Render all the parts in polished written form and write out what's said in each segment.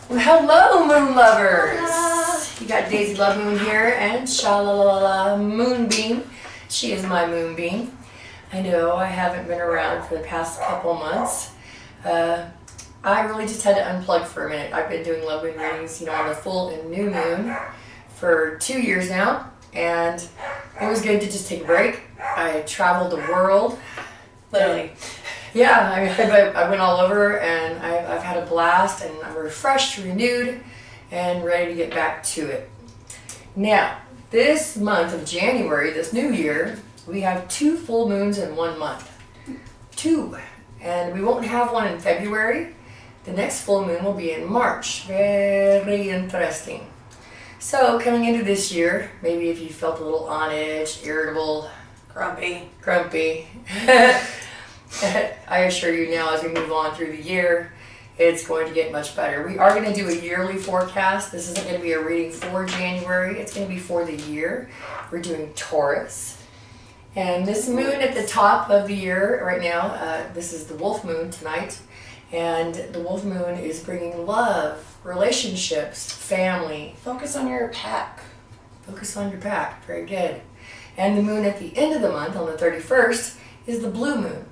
Well, hello, moon lovers. You got Daisy Love Moon here and Shalalala Moonbeam. She is my moonbeam. I know I haven't been around for the past couple months. I really just had to unplug for a minute. I've been doing love moon readings, on the full and new moon for 2 years now, and it was good to just take a break. I traveled the world. Literally. Yeah, I went all over, and I've had a blast, and I'm refreshed, renewed, and ready to get back to it. Now, this month of January, this new year, we have 2 full moons in 1 month. 2. And we won't have one in February. The next full moon will be in March. Very interesting. So, coming into this year, maybe if you felt a little on edge, irritable, Grumpy. I assure you now, as we move on through the year, it's going to get much better. We are going to do a yearly forecast. This isn't going to be a reading for January. It's going to be for the year. We're doing Taurus. And this moon at the top of the year right now, this is the wolf moon tonight. And the wolf moon is bringing love, relationships, family. Focus on your pack. Focus on your pack. Very good. And the moon at the end of the month, on the 31st, is the blue moon.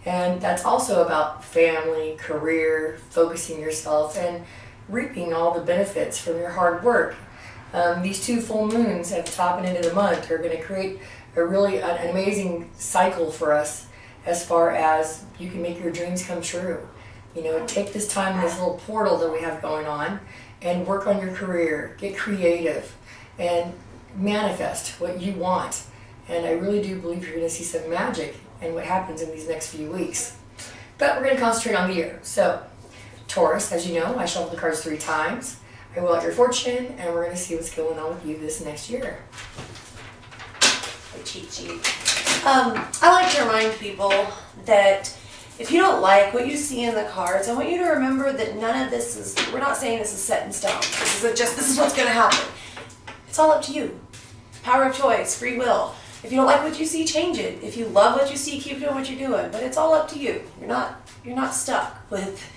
And that's also about family, career, focusing yourself, and reaping all the benefits from your hard work. These 2 full moons at the top and end of the month are going to create an amazing cycle for us as far as you can make your dreams come true. Take this time, this little portal that we have going on, and work on your career, get creative, and manifest what you want. And I really do believe you're going to see some magic in what happens in these next few weeks. But we're going to concentrate on the year. So, Taurus, as you know, I shuffled the cards 3 times. I will out your fortune, and we're going to see what's going on with you this next year. Cheat sheet. I like to remind people that if you don't like what you see in the cards, I want you to remember that none of this is, we're not saying this is set in stone. This is what's going to happen. It's all up to you. Power of choice, free will. If you don't like what you see, change it. If you love what you see, keep doing what you're doing. But it's all up to you. You're not stuck with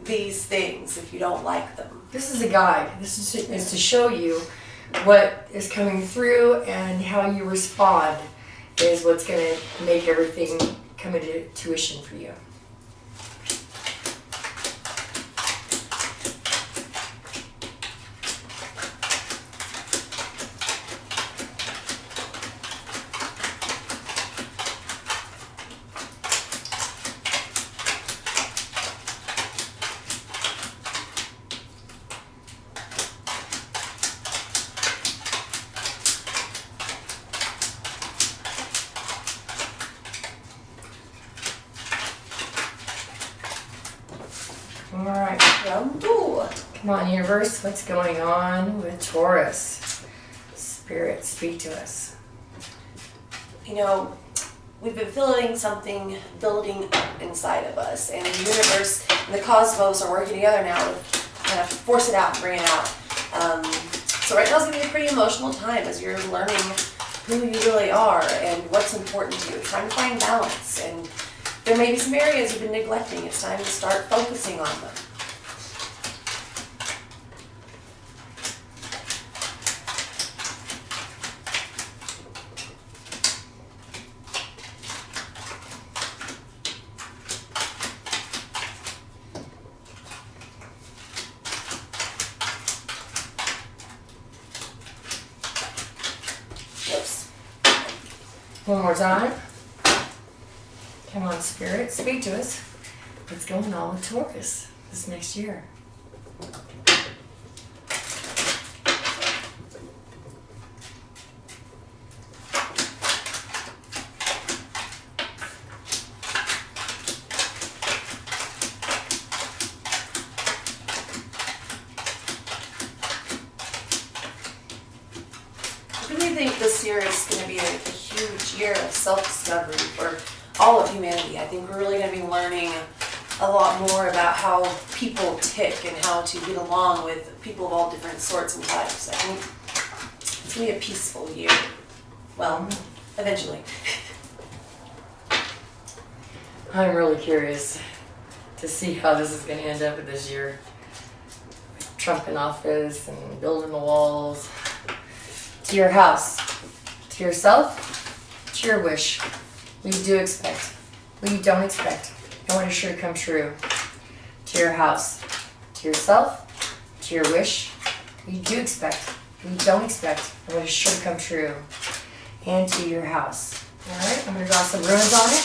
these things if you don't like them. This is a guide. This is to show you what is coming through, and how you respond is what's going to make everything come into tuition for you. Alright, Round 2. come on, universe, what's going on with Taurus? Spirit, speak to us. We've been feeling something building up inside of us, and the universe and the cosmos are working together now to kind of force it out and bring it out. So right now is going to be a pretty emotional time as you're learning who you really are and what's important to you, trying to find balance. And there may be some areas you've been neglecting. It's time to start focusing on them. One more time. Come on, Spirit, speak to us. What's going on with Taurus this next year? I really think this year is going to be a huge year of self-discovery for all of humanity. I think we're really going to be learning a lot more about how people tick and how to get along with people of all different sorts and types. I think it's going to be a peaceful year. Well, eventually. I'm really curious to see how this is going to end up this year. Trump in office and building the walls. To your house, to yourself, to your wish. What you do expect, what you don't expect, and what is sure to come true. To your house, to yourself, to your wish. What you do expect, what you don't expect, and what is sure to come true. And to your house. Alright, I'm going to draw some runes on it.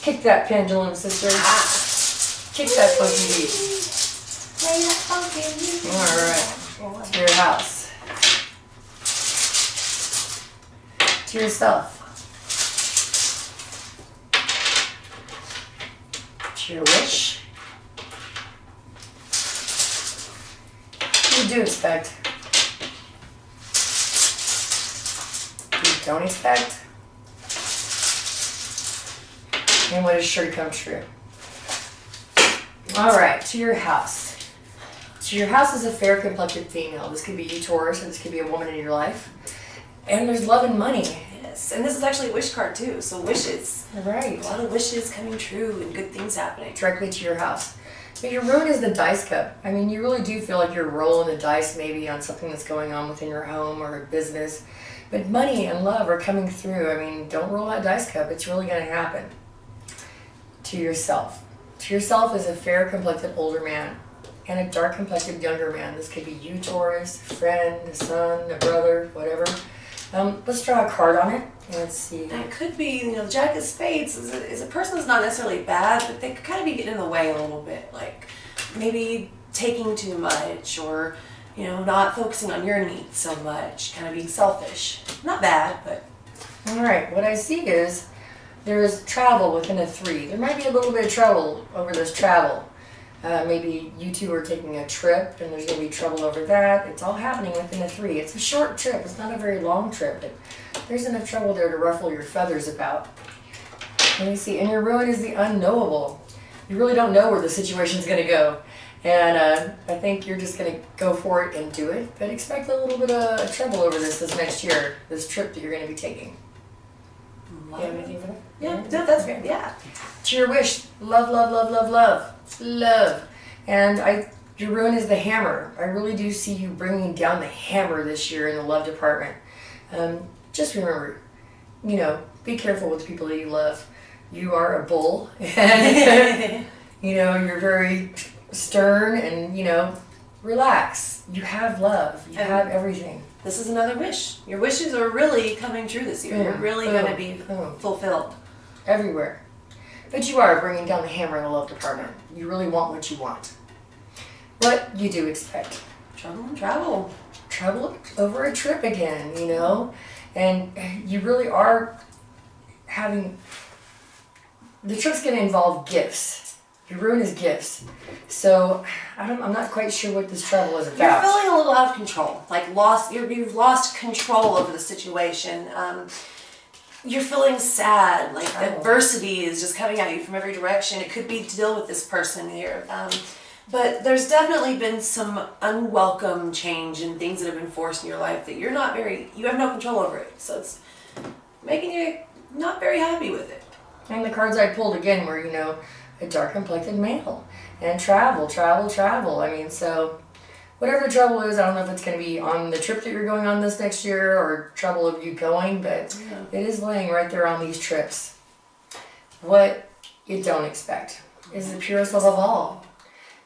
Kick that pendulum, sister. Kick that funky beat. Alright, to your house. To yourself. To your wish. You do expect. You don't expect. And what is sure to come true. Alright, to your house. So your house is a fair complected female. This could be you, Taurus, or this could be a woman in your life. And there's love and money. Yes, and this is actually a wish card too, so wishes. Right. A lot of wishes coming true and good things happening. Directly to your house. But your rune is the dice cup. I mean, you really do feel like you're rolling the dice maybe on something that's going on within your home or a business. But money and love are coming through. I mean, don't roll that dice cup. It's really going to happen. To yourself. To yourself is a fair complected older man and a dark complected younger man. This could be you, Taurus, a friend, a son, a brother, whatever. Let's draw a card on it. Let's see. That could be, the Jack of Spades is a person that's not necessarily bad, but they could kind of be getting in the way a little bit. Like maybe taking too much or, not focusing on your needs so much, kind of being selfish. Not bad, but. All right, what I see is there's travel within a 3. There might be a little bit of trouble over this travel. Maybe you two are taking a trip and there's going to be trouble over that. It's all happening within a 3. It's a short trip. It's not a very long trip, but there's enough trouble there to ruffle your feathers about. Let me see. And your rune is the unknowable. You really don't know where the situation's going to go. And I think you're just going to go for it and do it. But expect a little bit of trouble over this next year, this trip that you're going to be taking. You have anything for that? Yeah, that's great. Yeah. To your wish, love, love, love, love, love, love. And your rune is the hammer. I really do see you bringing down the hammer this year in the love department. Just remember, be careful with the people that you love. You are a bull, and you're very stern, and relax. You have love. You have everything. This is another wish. Your wishes are really coming true this year. You're really going to be fulfilled. Everywhere. But you are bringing down the hammer in the love department. You really want what you want. What you do expect. Trouble and travel. Trouble over a trip again, And you really are having... The trip's going to involve gifts. Your rune is gifts. So, I'm not quite sure what this travel is about. You're feeling a little out of control. Like you've lost control over the situation. You're feeling sad. Like adversity is just coming at you from every direction. It could be to deal with this person here. But there's definitely been some unwelcome change and things that have been forced in your life that you have no control over it. So it's making you not very happy with it. And the cards I pulled again were, a dark complected male. And travel. I mean, so whatever the trouble is, I don't know if it's going to be on the trip that you're going on this next year or trouble of you going, but it is laying right there on these trips. What you don't expect is the purest love of all.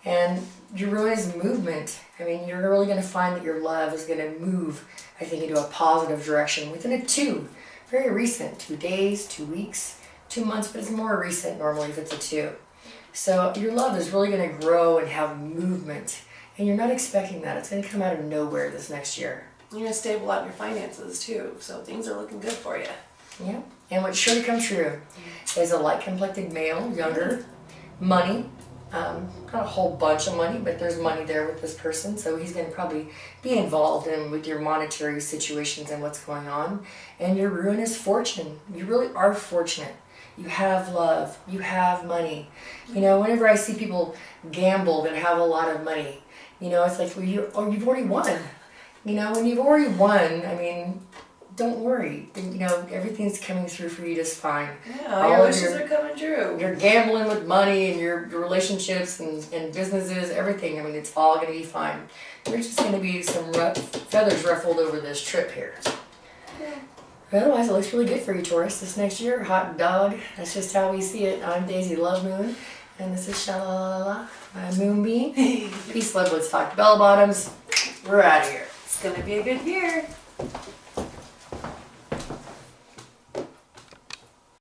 And your rune is movement. I mean, you're really going to find that your love is going to move, I think, into a positive direction within a 2. Very recent. 2 days, 2 weeks, 2 months, but it's more recent normally if it's a 2. So your love is really going to grow and have movement. And you're not expecting that. It's going to come out of nowhere this next year. You're going to stable out your finances too. So things are looking good for you. Yeah. And what's sure to come true is a light complected male, younger, money. Not a whole bunch of money, but there's money there with this person. So he's going to probably be involved with your monetary situations and what's going on. And your rune is fortune. You really are fortunate. You have love. You have money. Whenever I see people gamble that have a lot of money, it's like, you've already won. When you've already won, I mean, don't worry. You know, everything's coming through for you just fine. Yeah, all your wishes are coming true. You're gambling with money and your relationships and businesses, everything. I mean, it's all going to be fine. There's just going to be some feathers ruffled over this trip here. Yeah. But otherwise, it looks really good for you, Taurus, this next year. Hot dog. That's just how we see it. I'm Daisy Love Moon, and this is Sha-la-la-la, my Moonbeam. Peace, love, let's talk bell bottoms. We're out of here. It's gonna be a good year.